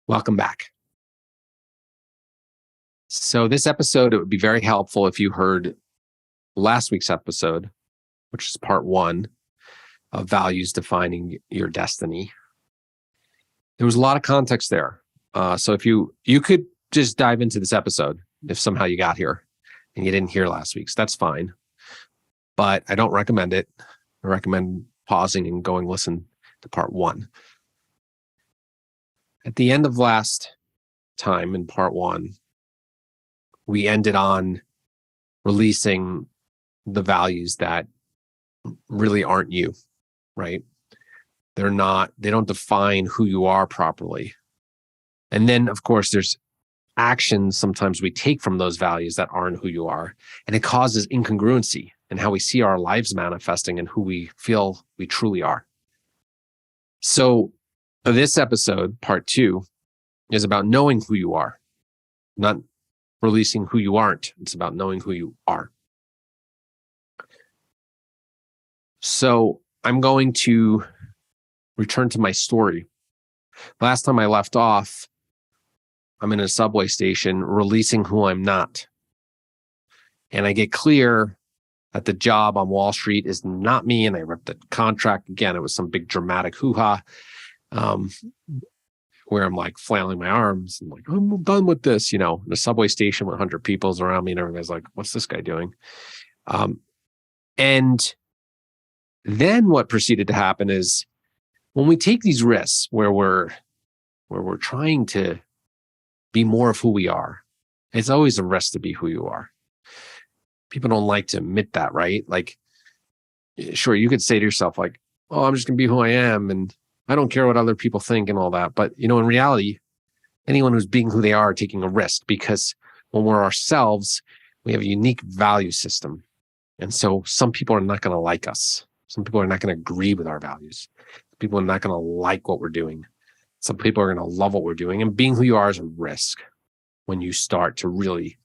Welcome back. So, this episode, it would be very helpful if you heard last week's episode, which is part one of values defining your destiny. There was a lot of context there. So, if you could just dive into this episode if somehow you got here and you didn't hear last week's, that's fine. But I don't recommend it. I recommend pausing and going listen to part one. At the end of last time in part one, we ended on releasing the values that really aren't you, right? They don't define who you are properly. And then, of course, there's actions sometimes we take from those values that aren't who you are. And it causes incongruency in how we see our lives manifesting and who we feel we truly are. So this episode, part two, is about knowing who you are, not releasing who you aren't. It's about knowing who you are. So I'm going to return to my story. Last time I left off, I'm in a subway station releasing who I'm not. And I get clear that the job on Wall Street is not me. And I ripped the contract again. It was some big dramatic hoo-ha where I'm like flailing my arms and like, I'm done with this, in a subway station with 100 people's around me. And everybody's like, what's this guy doing? And then what proceeded to happen is when we take these risks where we're trying to be more of who we are, it's always a risk to be who you are. People don't like to admit that, right? Like, sure, you could say to yourself like, oh, I'm just going to be who I am. And I don't care what other people think and all that. But, in reality, anyone who's being who they are taking a risk, because when we're ourselves, we have a unique value system. And so some people are not going to like us. Some people are not going to agree with our values. People are not going to like what we're doing. Some people are going to love what we're doing. And being who you are is a risk when you start to really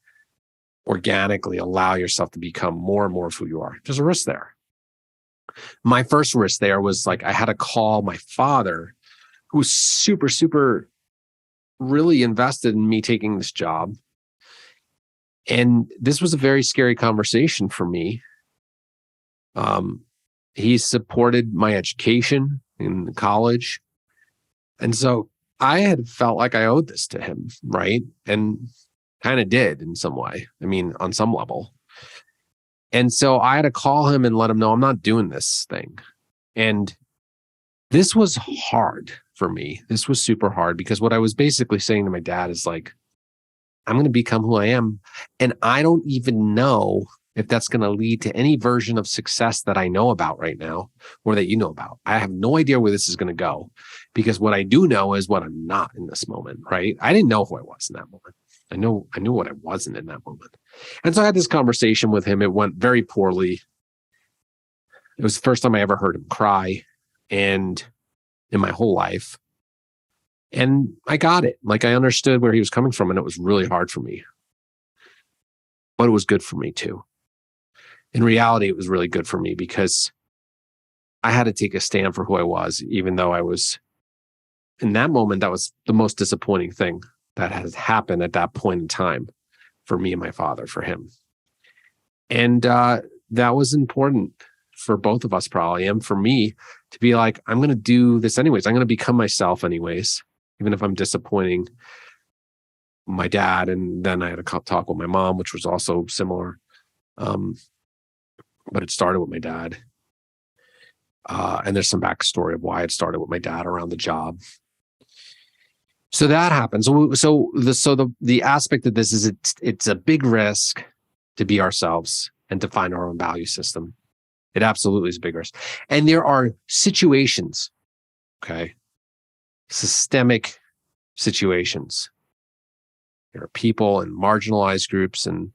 organically allow yourself to become more and more of who you are. There's a risk there. My first risk there was like I had to call my father, who was super, super really invested in me taking this job. And this was a very scary conversation for me. He supported my education in college. And so I had felt like I owed this to him, right? And kind of did in some way. I mean, on some level. And so I had to call him and let him know I'm not doing this thing. And this was hard for me. This was super hard because what I was basically saying to my dad is like, I'm going to become who I am. And I don't even know if that's going to lead to any version of success that I know about right now or that you know about. I have no idea where this is going to go because what I do know is what I'm not in this moment, right? I didn't know who I was in that moment. I knew what I wasn't in that moment. And so I had this conversation with him. It went very poorly. It was the first time I ever heard him cry and in my whole life. And I got it. Like I understood where he was coming from and it was really hard for me. But it was good for me too. In reality, it was really good for me because I had to take a stand for who I was, even though I was in that moment, that was the most disappointing thing that has happened at that point in time for me and my father, for him. And that was important for both of us probably, and for me to be like, I'm going to do this anyways. I'm going to become myself anyways, even if I'm disappointing my dad. And then I had a talk with my mom, which was also similar. But it started with my dad. And there's some backstory of why it started with my dad around the job. So that happens. So the aspect of this is it's a big risk to be ourselves and to find our own value system. It absolutely is a big risk. And there are situations, okay, systemic situations. There are people and marginalized groups and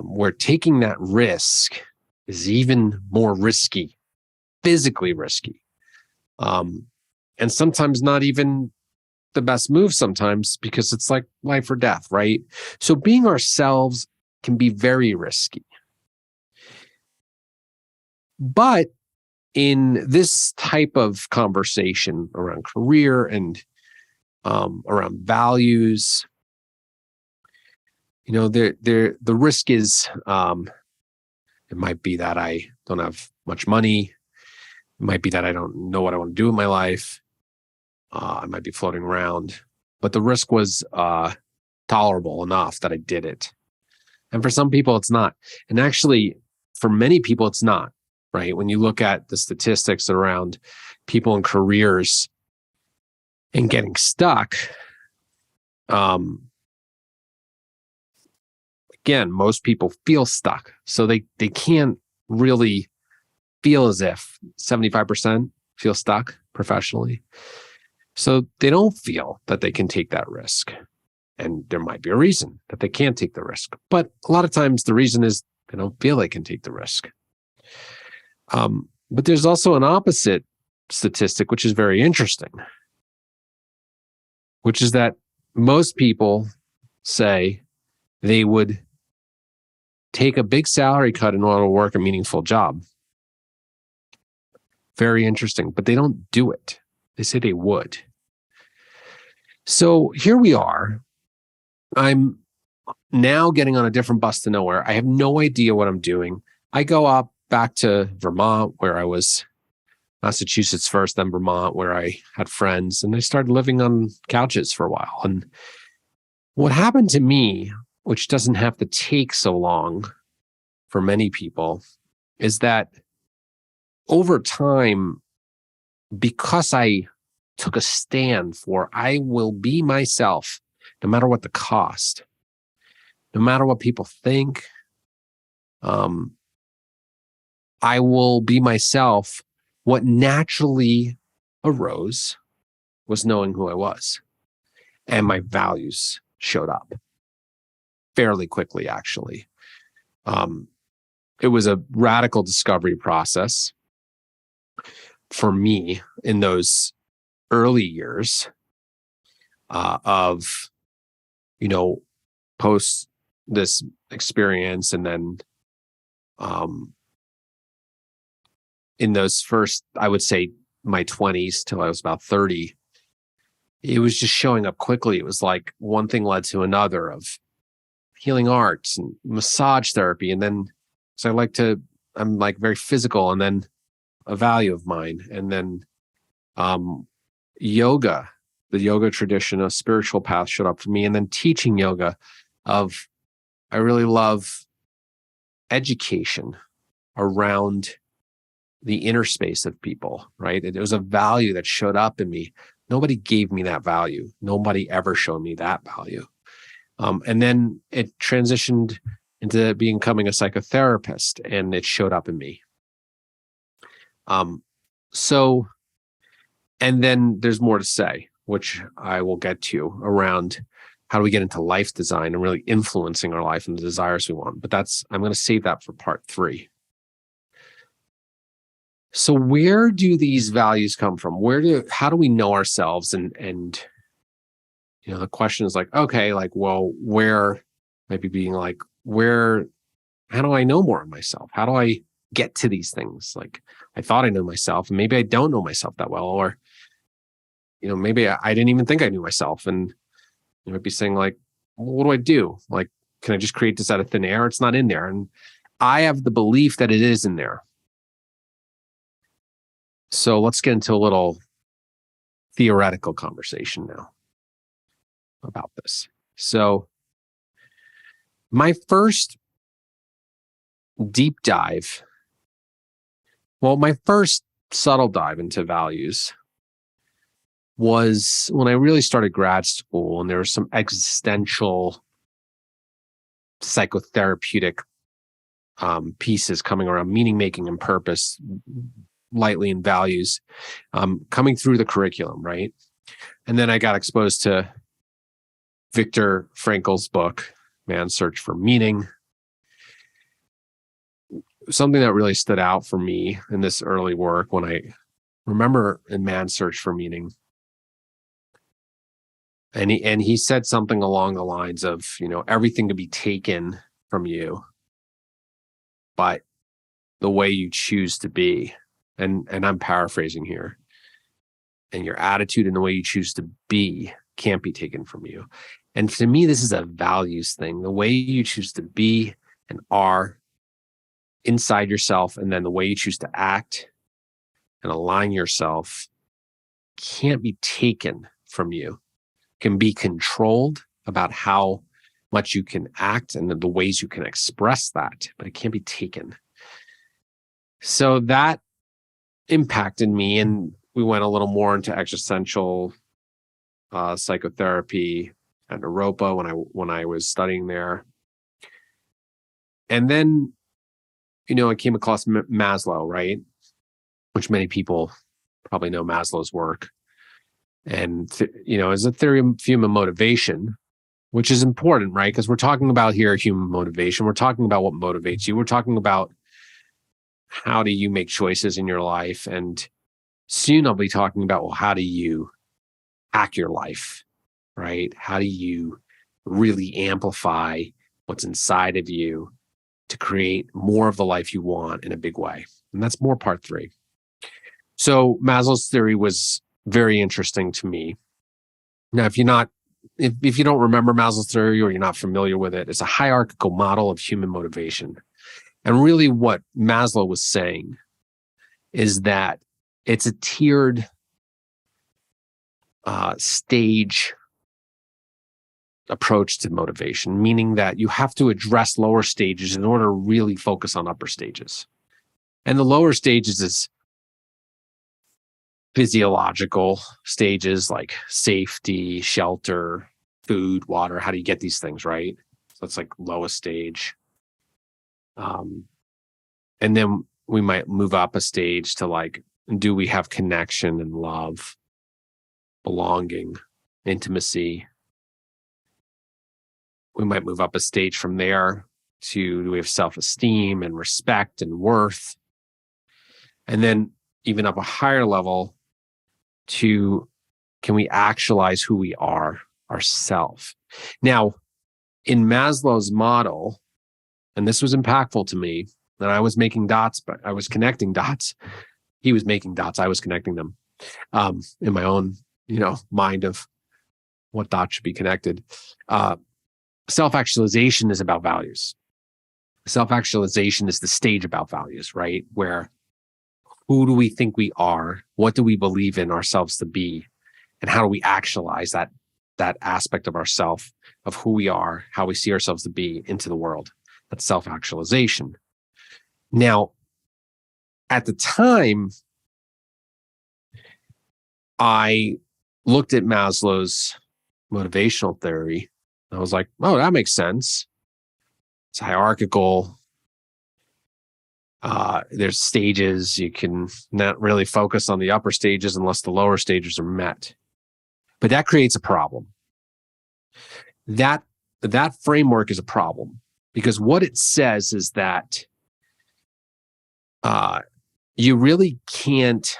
where taking that risk is even more risky, physically risky. And sometimes not even the best move sometimes because it's like life or death, right? So being ourselves can be very risky. But in this type of conversation around career and around values. The risk is, it might be that I don't have much money. It might be that I don't know what I want to do in my life. I might be floating around, but the risk was tolerable enough that I did it. And for some people, it's not. And actually, for many people, it's not, right? When you look at the statistics around people in careers and getting stuck, again, most people feel stuck. So they can't really feel as if 75% feel stuck professionally. So they don't feel that they can take that risk. And there might be a reason that they can't take the risk. But a lot of times the reason is they don't feel they can take the risk. But there's also an opposite statistic, which is very interesting, which is that most people say they would take a big salary cut in order to work a meaningful job. Very interesting, but they don't do it. They say they would. So here we are. I'm now getting on a different bus to nowhere. I have no idea what I'm doing. I go up back to Vermont, where I was Massachusetts first, then Vermont, where I had friends, and I started living on couches for a while. And what happened to me, which doesn't have to take so long for many people, is that over time, because I took a stand for I will be myself, no matter what the cost, no matter what people think, I will be myself. What naturally arose was knowing who I was, and my values showed up fairly quickly, actually. It was a radical discovery process for me in those early years of, post this experience. And then in those first, I would say my 20s till I was about 30, it was just showing up quickly. It was like one thing led to another of healing arts and massage therapy. And then, so I'm like very physical, and then a value of mine. And then yoga, the yoga tradition, a spiritual path showed up for me. And then teaching yoga I really love education around the inner space of people, right? It was a value that showed up in me. Nobody gave me that value. Nobody ever showed me that value. And then it transitioned into becoming a psychotherapist, and it showed up in me. And then there's more to say, which I will get to, around how do we get into life design and really influencing our life and the desires we want. But I'm going to save that for part 3. So where do these values come from? How do we know ourselves? And the question is like, okay, like, well, where maybe being like, how do I know more of myself? How do I get to these things? Like, I thought I knew myself, and maybe I don't know myself that well, or, maybe I didn't even think I knew myself. And you might be saying like, well, what do I do? Like, can I just create this out of thin air? It's not in there. And I have the belief that it is in there. So let's get into a little theoretical conversation now about this. So my first subtle dive into values was when I really started grad school, and there were some existential psychotherapeutic pieces coming around meaning making and purpose, lightly, in values, coming through the curriculum, right? And then I got exposed to Viktor Frankl's book, Man's Search for Meaning. Something that really stood out for me in this early work, when I remember in Man's Search for Meaning, and he said something along the lines of, everything can be taken from you, but the way you choose to be, and I'm paraphrasing here, and your attitude and the way you choose to be can't be taken from you. And to me, this is a values thing. The way you choose to be and are inside yourself, and then the way you choose to act and align yourself can't be taken from you. Can be controlled about how much you can act and the ways you can express that, but it can't be taken. So that impacted me, and we went a little more into existential psychotherapy at Europa when I was studying there. And then, I came across Maslow, right? Which many people probably know Maslow's work. And, as a theory of human motivation, which is important, right? Because we're talking about here human motivation. We're talking about what motivates you. We're talking about how do you make choices in your life. And soon I'll be talking about, well, how do you hack your life, right? How do you really amplify what's inside of you to create more of the life you want in a big way? And that's more part 3. So Maslow's theory was very interesting to me. Now, if you don't remember Maslow's theory or you're not familiar with it, it's a hierarchical model of human motivation. And really what Maslow was saying is that it's a tiered stage approach to motivation, meaning that you have to address lower stages in order to really focus on upper stages. And the lower stages is physiological stages like safety, shelter, food, water. How do you get these things, right? So it's like lowest stage. And then we might move up a stage to like, do we have connection and love, belonging, intimacy? We might move up a stage from there to, do we have self-esteem and respect and worth? And then even up a higher level to, can we actualize who we are, ourself? Now, in Maslow's model, and this was impactful to me, and I was making dots, but I was connecting dots. He was making dots. I was connecting them in my own, mind of what dots should be connected. Self-actualization is about values. Self-actualization is the stage about values, right? Where who do we think we are? What do we believe in ourselves to be? And how do we actualize that aspect of ourself, of who we are, how we see ourselves to be into the world? That's self-actualization. Now, at the time, I looked at Maslow's motivational theory. I was like, oh, that makes sense. It's hierarchical. There's stages. You can not really focus on the upper stages unless the lower stages are met. But that creates a problem. That framework is a problem because what it says is that you really can't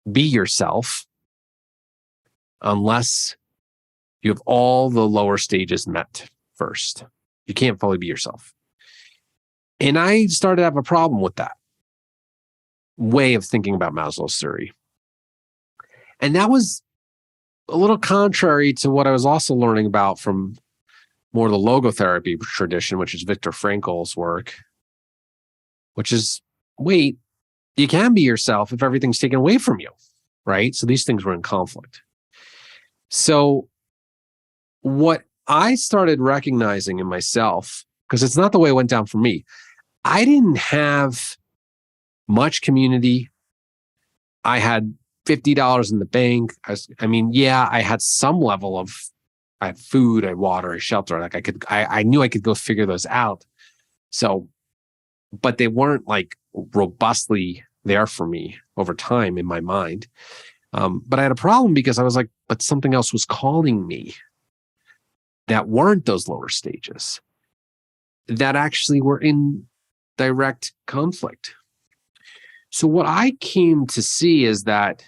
be yourself unless you have all the lower stages met first. You can't fully be yourself. And I started to have a problem with that way of thinking about Maslow's theory. And that was a little contrary to what I was also learning about from more the logotherapy tradition, which is Viktor Frankl's work, which is, wait, you can be yourself if everything's taken away from you, right? So these things were in conflict. So what I started recognizing in myself, because it's not the way it went down for me, I didn't have much community. I had $50 in the bank. I had some level of, I had food, I had water, I had shelter. Like I knew I could go figure those out. So, but they weren't like robustly there for me over time in my mind. But I had a problem because I was like, but something else was calling me that weren't those lower stages that actually were in direct conflict. So what I came to see is that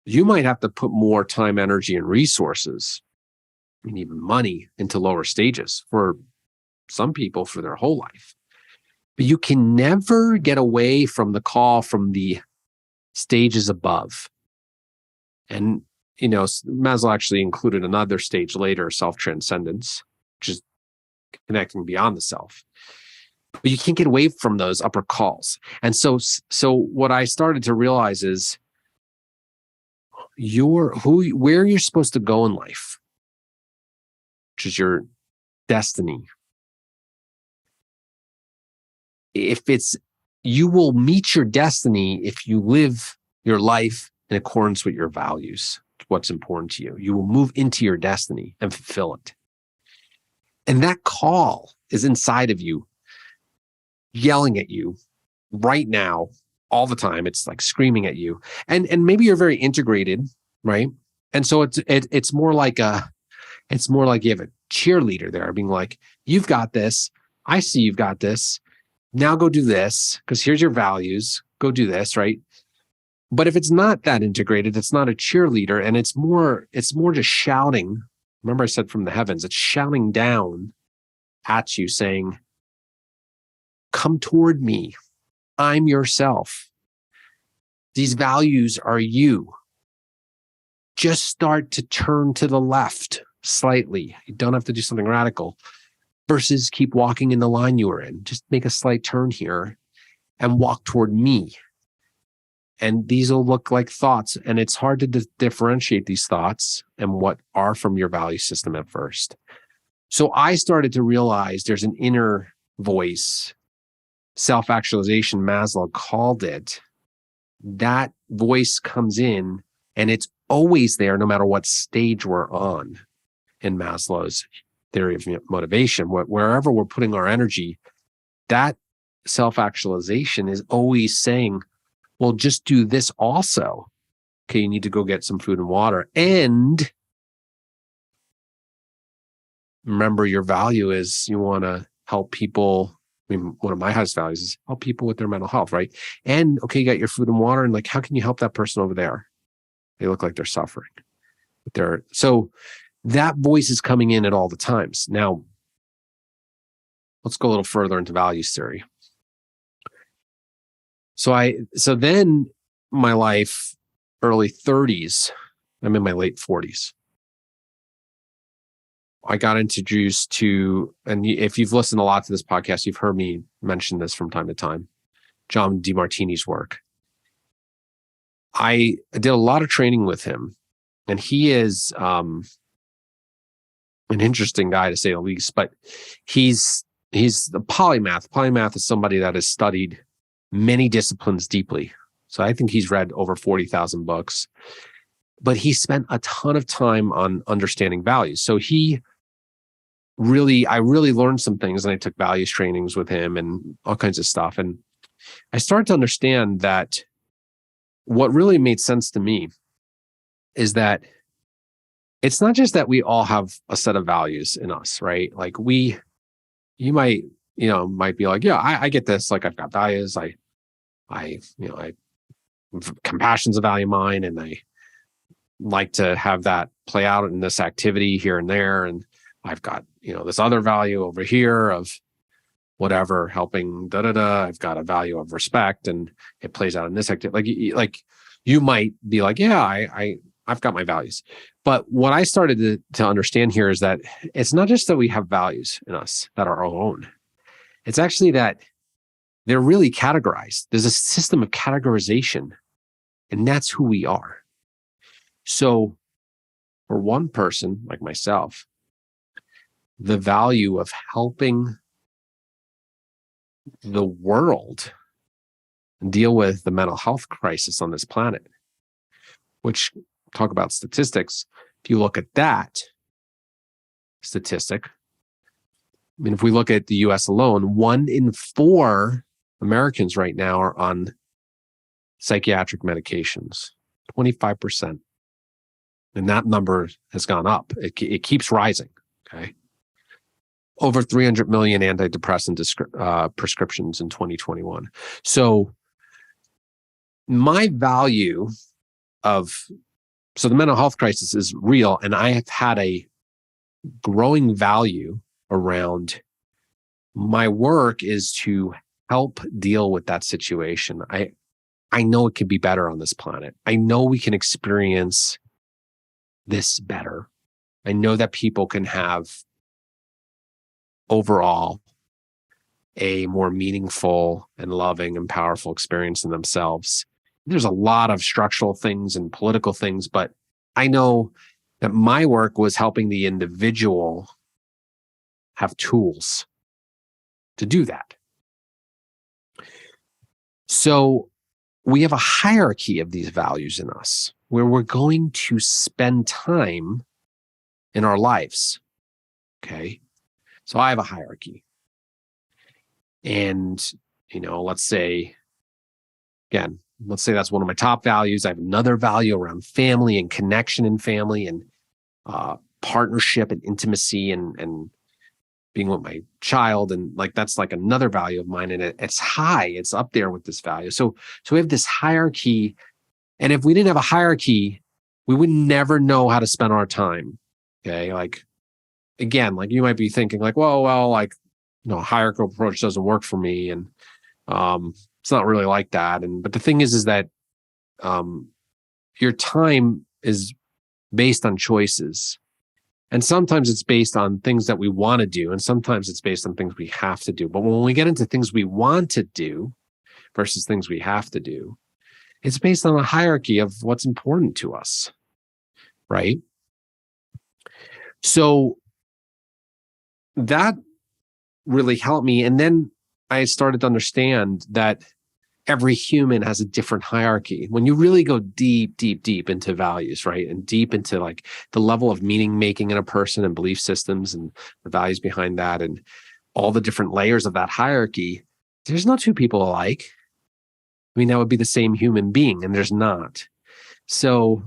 you might have to put more time, energy, and resources, and even money into lower stages for some people for their whole life. But you can never get away from the call from the stages above. And Maslow actually included another stage later, self-transcendence, which is connecting beyond the self. But you can't get away from those upper calls. And so what I started to realize is where you're supposed to go in life, which is your destiny. You will meet your destiny if you live your life in accordance with your values, what's important to you. You will move into your destiny and fulfill it. And that call is inside of you, yelling at you right now, all the time. It's like screaming at you. And maybe you're very integrated, right? And so it's more like you have a cheerleader there being like, you've got this. I see you've got this. Now go do this, because here's your values. Go do this, right? But if it's not that integrated, it's not a cheerleader, and it's more just shouting. Remember I said from the heavens, it's shouting down at you saying, come toward me. I'm yourself. These values are you. Just start to turn to the left slightly. You don't have to do something radical. Versus keep walking in the line you were in. Just make a slight turn here and walk toward me. And these will look like thoughts. And it's hard to differentiate these thoughts and what are from your value system at first. So I started to realize there's an inner voice, self-actualization, Maslow called it. That voice comes in and it's always there no matter what stage we're on in Maslow's theory of motivation. Wherever we're putting our energy, that self-actualization is always saying, well, just do this also. Okay, you need to go get some food and water. And remember, your value is you want to help people. I mean, one of my highest values is help people with their mental health, right? And okay, you got your food and water, and like, how can you help that person over there? They look like they're suffering. So that voice is coming in at all the times. Now, let's go a little further into values theory. So then my life, early 30s, I'm in my late 40s. I got introduced to, and if you've listened a lot to this podcast, you've heard me mention this from time to time, John DeMartini's work. I did a lot of training with him, and he is an interesting guy to say the least, but he's the polymath. Polymath is somebody that has studied many disciplines deeply. So I think he's read over 40,000 books, but he spent a ton of time on understanding values. So I really learned some things, and I took values trainings with him and all kinds of stuff. And I started to understand that what really made sense to me is that it's not just that we all have a set of values in us, right? Like you might be like, yeah, I get this. Like I've got values. Compassion's a value of mine, and I like to have that play out in this activity here and there. And I've got, this other value over here of whatever, helping I've got a value of respect, and it plays out in this activity. Like you might be like, yeah, I've got my values. But what I started to understand here is that it's not just that we have values in us that are our own. It's actually that they're really categorized. There's a system of categorization, and that's who we are. So for one person like myself, the value of helping the world deal with the mental health crisis on this planet, which, talk about statistics, if you look at that statistic, I mean, if we look at the US alone, 1 in 4 Americans right now are on psychiatric medications, 25%. And that number has gone up. It keeps rising, okay? Over 300 million antidepressant prescriptions in 2021. So my value so the mental health crisis is real, and I have had a growing value around my work is to help deal with that situation. I know it could be better on this planet. I know we can experience this better. I know that people can have overall a more meaningful and loving and powerful experience in themselves. There's a lot of structural things and political things, but I know that my work was helping the individual have tools to do that. So we have a hierarchy of these values in us where we're going to spend time in our lives. Okay. So I have a hierarchy. And, let's say that's one of my top values. I have another value around family and connection in family and partnership and intimacy and being with my child. And that's another value of mine. And it's high. It's up there with this value. So we have this hierarchy. And if we didn't have a hierarchy, we would never know how to spend our time. Okay. Again, you might be thinking hierarchical approach doesn't work for me. And it's not really like that. But the thing is that your time is based on choices. And sometimes it's based on things that we want to do. And sometimes it's based on things we have to do. But when we get into things we want to do versus things we have to do, it's based on a hierarchy of what's important to us, right? So that really helped me. And then I started to understand that every human has a different hierarchy. When you really go deep, deep, deep into values, right? And deep into the level of meaning making in a person and belief systems and the values behind that and all the different layers of that hierarchy, there's no two people alike. I mean, that would be the same human being, and there's not. So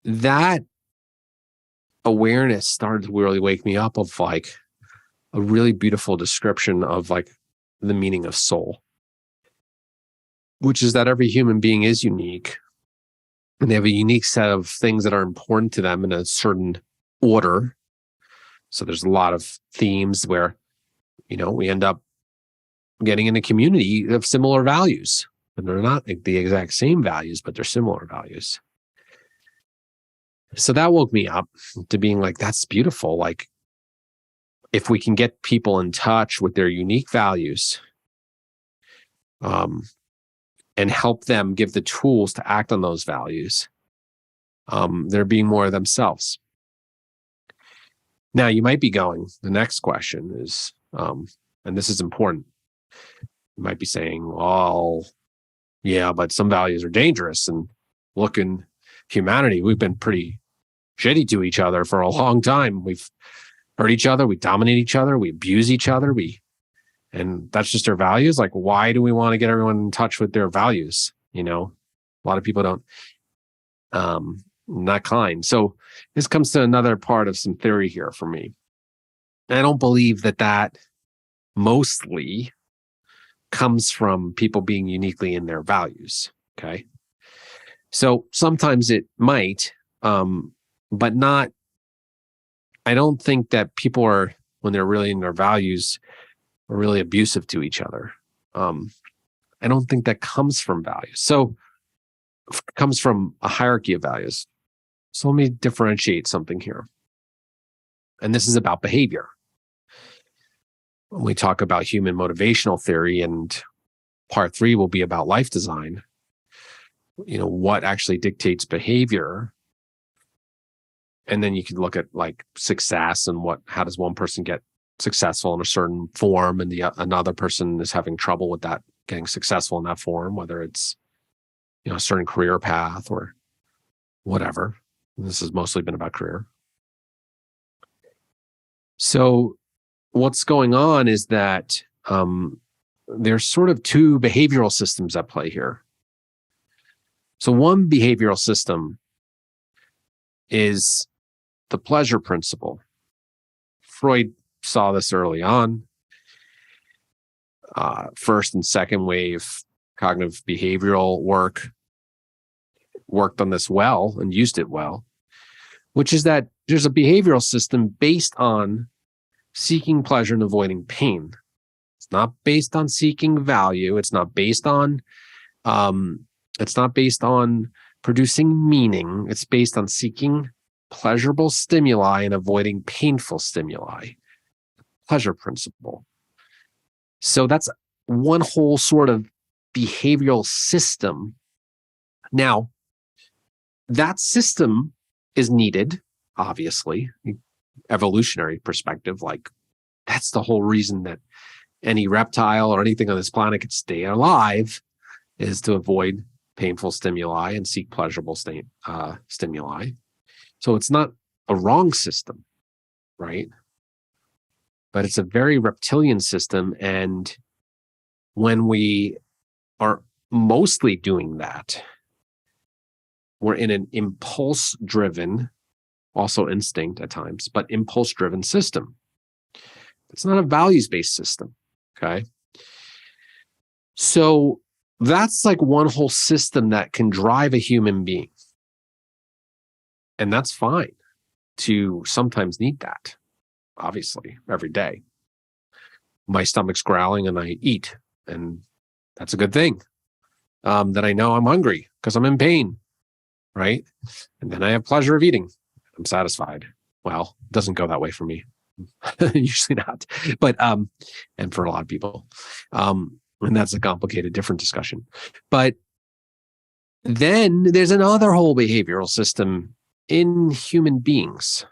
that awareness started to really wake me up of a really beautiful description of the meaning of soul, which is that every human being is unique and they have a unique set of things that are important to them in a certain order. So there's a lot of themes where, we end up getting in a community of similar values, and they're not the exact same values, but they're similar values. So that woke me up to being that's beautiful. If we can get people in touch with their unique values, and help them give the tools to act on those values, they're being more of themselves. Now, you might be going, the next question is, and this is important. You might be saying, well, yeah, but some values are dangerous. And look, in humanity, we've been pretty shitty to each other for a long time. We've hurt each other. We dominate each other. We abuse each other. And that's just our values. Why do we want to get everyone in touch with their values? A lot of people don't, not kind. So this comes to another part of some theory here for me. I don't believe that mostly comes from people being uniquely in their values. Okay. So sometimes it might, but not, I don't think that people are, when they're really in their values, are really abusive to each other. I don't think that comes from values. So it comes from a hierarchy of values. So let me differentiate something here. And this is about behavior. When we talk about human motivational theory, and part 3 will be about life design, what actually dictates behavior. And then you could look at success and how does one person get successful in a certain form, and another person is having trouble with that, getting successful in that form, whether it's a certain career path or whatever. This has mostly been about career. So what's going on is that there's sort of 2 behavioral systems at play here. So one behavioral system is the pleasure principle. Freud saw this early on. First and second wave cognitive behavioral work worked on this well and used it well, which is that there's a behavioral system based on seeking pleasure and avoiding pain. It's not based on seeking value. It's not based on producing meaning. It's based on seeking pleasurable stimuli and avoiding painful stimuli. Pleasure principle. So that's one whole sort of behavioral system. Now, that system is needed, obviously, evolutionary perspective. Like, that's the whole reason that any reptile or anything on this planet could stay alive, is to avoid painful stimuli and seek pleasurable stimuli. So it's not a wrong system, right? But it's a very reptilian system. And when we are mostly doing that, we're in an impulse-driven, also instinct at times, but impulse-driven system. It's not a values-based system, okay? So that's like one whole system that can drive a human being. And that's fine to sometimes need that, obviously, every day. My stomach's growling and I eat, and that's a good thing. That I know I'm hungry because I'm in pain, right? And then I have pleasure of eating. I'm satisfied. Well, it doesn't go that way for me. Usually not. But, and for a lot of people. And that's a complicated, different discussion. But then there's another whole behavioral system in human beings.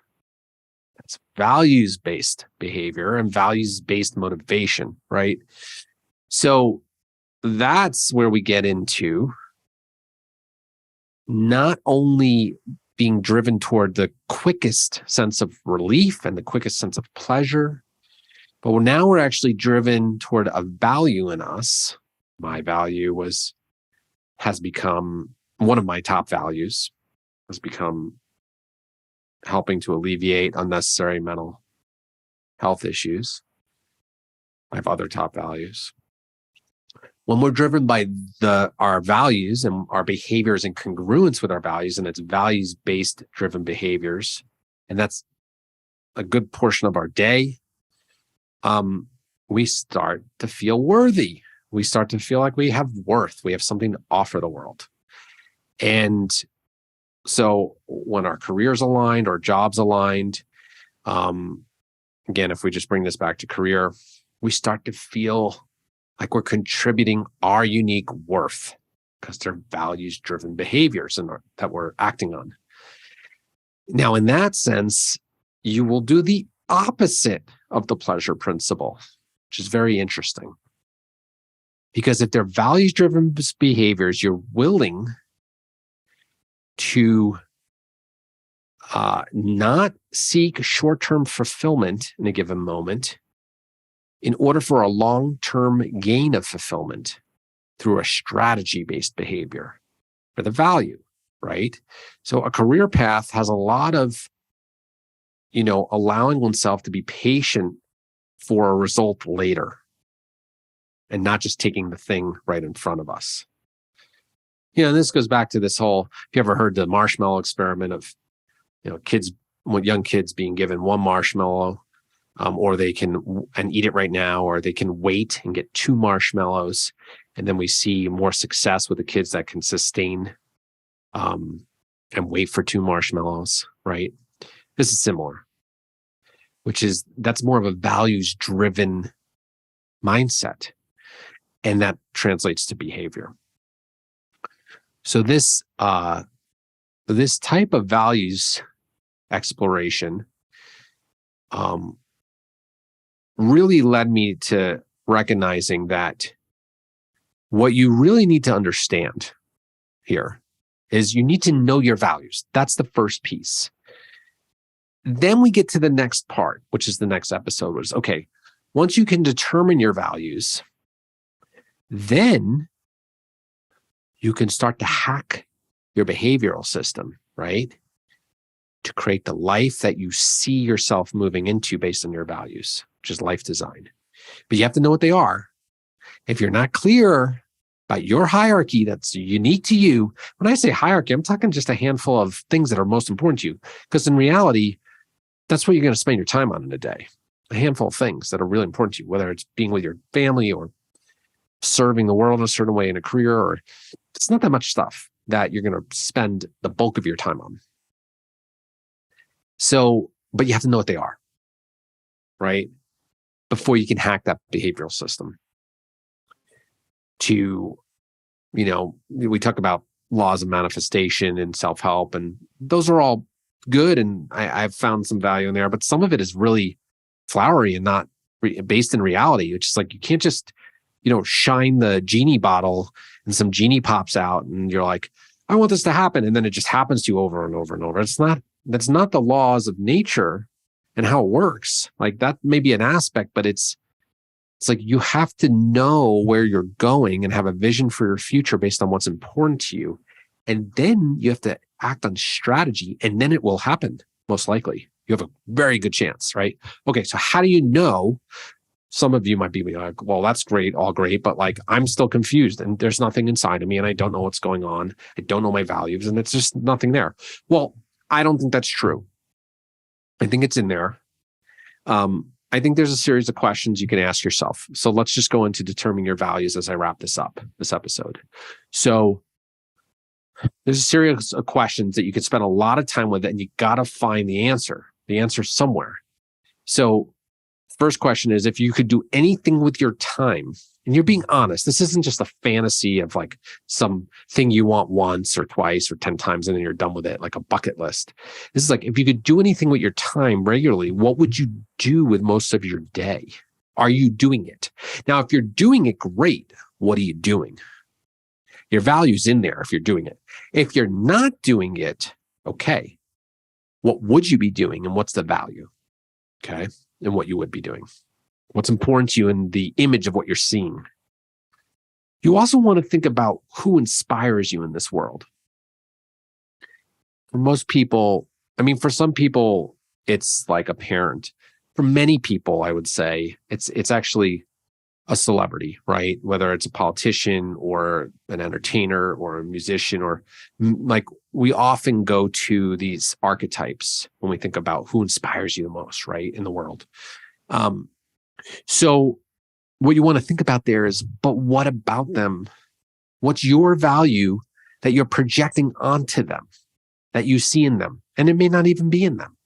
That's values-based behavior and values-based motivation, right? So that's where we get into not only being driven toward the quickest sense of relief and the quickest sense of pleasure, but now we're actually driven toward a value in us. My value has become one of my top values, has become helping to alleviate unnecessary mental health issues. I have other top values. When we're driven by our values and our behaviors in congruence with our values, and it's values-based driven behaviors, and that's a good portion of our day, we start to feel worthy. We start to feel like we have worth. We have something to offer the world. And so when our career's aligned or jobs aligned, again, if we just bring this back to career, we start to feel like we're contributing our unique worth because they're values-driven behaviors that we're acting on. Now, in that sense, you will do the opposite of the pleasure principle, which is very interesting. Because if they're values-driven behaviors, you're willing to not seek short-term fulfillment in a given moment in order for a long-term gain of fulfillment through a strategy-based behavior for the value, right? So a career path has a lot of, allowing oneself to be patient for a result later and not just taking the thing right in front of us. And this goes back to this whole, if you ever heard the marshmallow experiment of, young kids being given one marshmallow, or they can eat it right now, or they can wait and get 2 marshmallows. And then we see more success with the kids that can sustain and wait for 2 marshmallows, right? This is similar, that's more of a values-driven mindset. And that translates to behavior. So this type of values exploration really led me to recognizing that what you really need to understand here is you need to know your values. That's the first piece. Then we get to the next part, which is the next episode, was, okay, once you can determine your values, then you can start to hack your behavioral system, right? To create the life that you see yourself moving into based on your values, which is life design. But you have to know what they are. If you're not clear about your hierarchy that's unique to you, when I say hierarchy, I'm talking just a handful of things that are most important to you. Because in reality, that's what you're going to spend your time on in a day. A handful of things that are really important to you, whether it's being with your family or serving the world in a certain way in a career, or it's not that much stuff. that you're going to spend the bulk of your time on. So, but you have to know what they are, right? Before you can hack that behavioral system. We talk about laws of manifestation and self-help, and those are all good. And I've found some value in there, but some of it is really flowery and not based in reality. It's just like, you can't just, shine the genie bottle and some genie pops out and you're like, I want this to happen. And then it just happens to you over and over and over. That's not the laws of nature and how it works. Like, that may be an aspect, but it's like you have to know where you're going and have a vision for your future based on what's important to you. And then you have to act on strategy, and then it will happen, most likely. You have a very good chance, right? Okay, so how do you know? Some of you might be like, well, that's great, all great, but like, I'm still confused and there's nothing inside of me and I don't know what's going on. I don't know my values and it's just nothing there. Well, I don't think that's true. I think it's in there. I think there's a series of questions you can ask yourself. So let's just go into determining your values as I wrap this episode. So there's a series of questions that you can spend a lot of time with, and you got to find the answer somewhere. So first question is, if you could do anything with your time, and you're being honest, this isn't just a fantasy of like some thing you want once or twice or 10 times and then you're done with it, like a bucket list. This is like, if you could do anything with your time regularly, what would you do with most of your day? Are you doing it? Now, if you're doing it, great. What are you doing? Your value's in there if you're doing it. If you're not doing it, okay, what would you be doing and what's the value? Okay. And what you would be doing. What's important to you in the image of what you're seeing. You also want to think about who inspires you in this world. For most people, for some people, it's like a parent. For many people, I would say it's actually a celebrity, right? Whether it's a politician or an entertainer or a musician, or like, we often go to these archetypes when we think about who inspires you the most, right, in the world. So what you want to think about there is, but what about them? What's your value that you're projecting onto them, that you see in them? And it may not even be in them.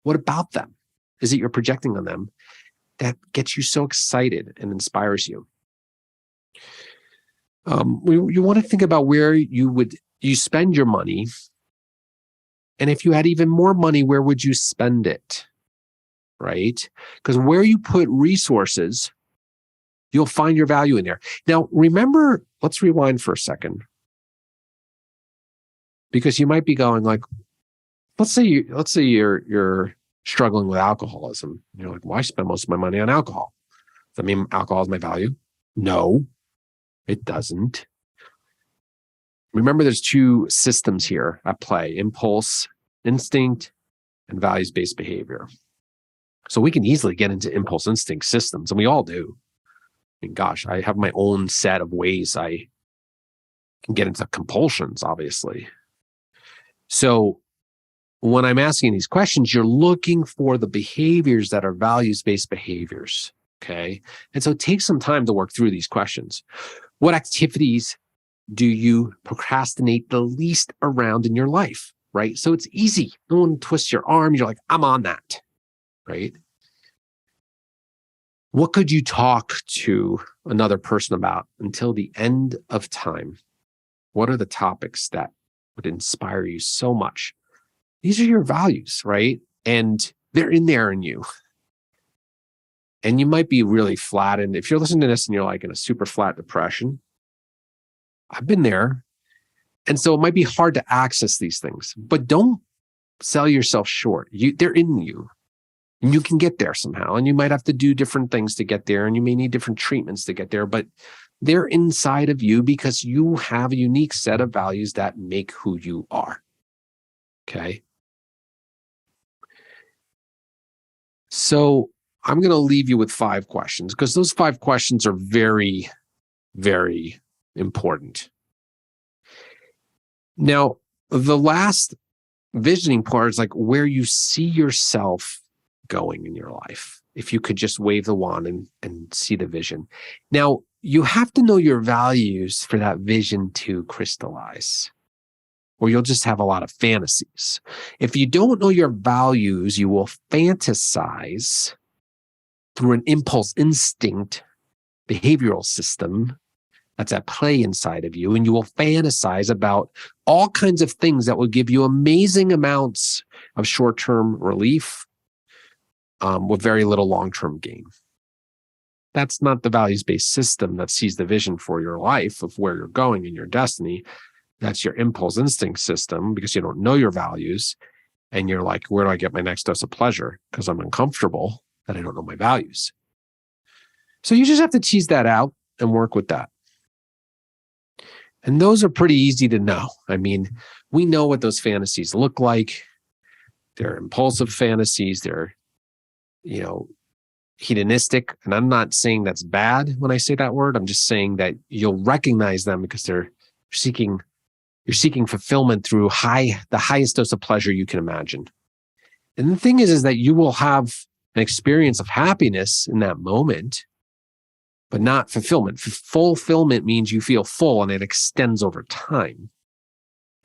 What about them is it you're projecting on them that gets you so excited and inspires you? You want to think about where you spend your money. And if you had even more money, where would you spend it? Right? Because where you put resources, you'll find your value in there. Now, remember, let's rewind for a second. Because you might be going like, let's say you're struggling with alcoholism. You're like, well, I spend most of my money on alcohol. Does that mean alcohol is my value? No, it doesn't. Remember, there's two systems here at play: impulse, instinct, and values-based behavior. So we can easily get into impulse instinct systems, and we all do. Gosh, I have my own set of ways I can get into compulsions, obviously. So when I'm asking these questions, you're looking for the behaviors that are values-based behaviors, okay? And so take some time to work through these questions. What activities do you procrastinate the least around in your life, right? So it's easy. No one twists your arm. You're like, I'm on that, right? What could you talk to another person about until the end of time? What are the topics that would inspire you so much? These are your values, right? And they're in there in you. And you might be really flat. And if you're listening to this and you're like in a super flat depression, I've been there. And so it might be hard to access these things, but don't sell yourself short. They're in you. And you can get there somehow. And you might have to do different things to get there. And you may need different treatments to get there, but they're inside of you because you have a unique set of values that make who you are. Okay. So I'm going to leave you with 5 questions because those 5 questions are very, very important. Now, the last visioning part is like where you see yourself going in your life. If you could just wave the wand and see the vision. Now, you have to know your values for that vision to crystallize. or you'll just have a lot of fantasies. If you don't know your values, you will fantasize through an impulse instinct behavioral system that's at play inside of you, and you will fantasize about all kinds of things that will give you amazing amounts of short-term relief with very little long-term gain. That's not the values-based system that sees the vision for your life of where you're going in your destiny. That's your impulse instinct system, because you don't know your values and you're like, where do I get my next dose of pleasure? Because I'm uncomfortable that I don't know my values. So you just have to tease that out and work with that. And those are pretty easy to know. I mean, we know what those fantasies look like. They're impulsive fantasies. They're, hedonistic. And I'm not saying that's bad when I say that word. I'm just saying that you'll recognize them because you're seeking fulfillment through the highest dose of pleasure you can imagine. And the thing is that you will have an experience of happiness in that moment, but not fulfillment. Fulfillment means you feel full and it extends over time.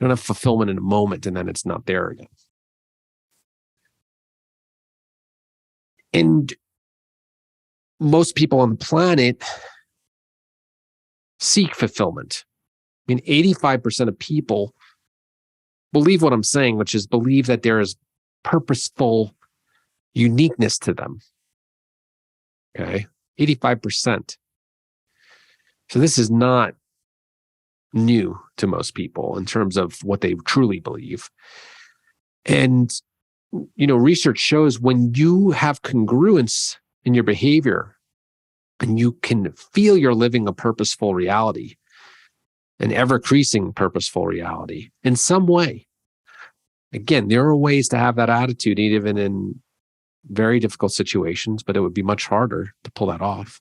You don't have fulfillment in a moment and then it's not there again. And most people on the planet seek fulfillment. I mean, 85% of people believe what I'm saying, which is believe that there is purposeful uniqueness to them. Okay? 85%. So this is not new to most people in terms of what they truly believe. And, research shows when you have congruence in your behavior and you can feel you're living a purposeful reality, an ever-increasing purposeful reality in some way. Again, there are ways to have that attitude even in very difficult situations, but it would be much harder to pull that off.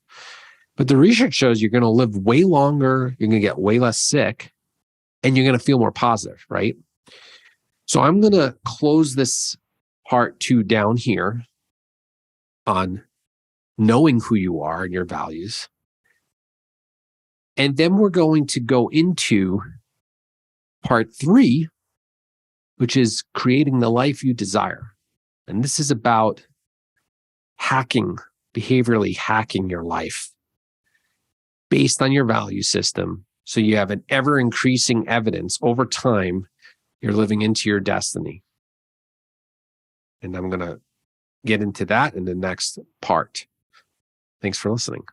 But the research shows you're going to live way longer, you're going to get way less sick, and you're going to feel more positive, right? So I'm going to close this part 2 down here on knowing who you are and your values. And then we're going to go into part 3, which is creating the life you desire. And this is about behaviorally hacking your life based on your value system. So you have an ever increasing evidence over time you're living into your destiny. And I'm going to get into that in the next part. Thanks for listening.